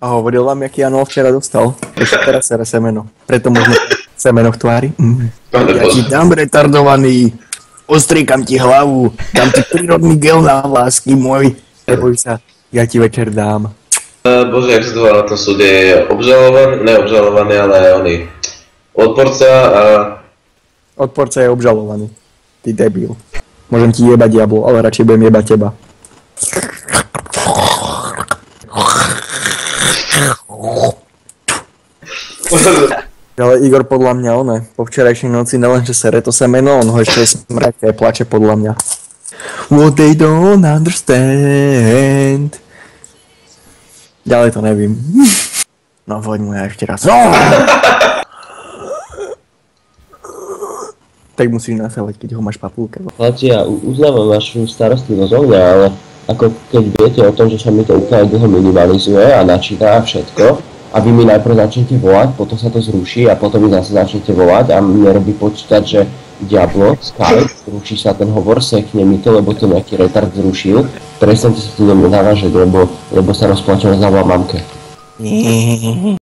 A hovoril vám, jaký Anol včera dostal. Ešte teraz sere semeno. Preto možno semeno v tvári. Ja ti dám retardovaný. Ostriekam ti hlavu. Dám ti prírodný gel na vlásky môj. Neboj sa, ja ti večer dám. Bože, jak sa to volá na tom súde, je neobžalovaný, ale oný odporca a... Odporca je obžalovaný. Ty debil. Môžem ti jebať diablo, ale radšej budem jebať teba. Ale Igor podľa mňa po včerajšej noci nelenže sere to semeno, on ho ešte smrťa a plače podľa mňa. What they don't understand. Ďalej to nevím. No poď mu ja ešte raz. Tak musíš nasávať, keď ho máš papulke. Chlapci, ja uznávam vašu starostlivosť o mňa, ale ako keď viete o tom, že sa mi to úplne dlho minimalizuje a načíta a všetko, a vy mi najprv začnete volať, potom sa to zruší a potom mi zase začnete volať a mne robí počítať, že Diablo, Skype, zruší sa ten hovor, sekne mi to, lebo to nejaký retard zrušil. Prestaňte sa tu do mňa navážať, lebo sa rozplačem a zavolám mamke.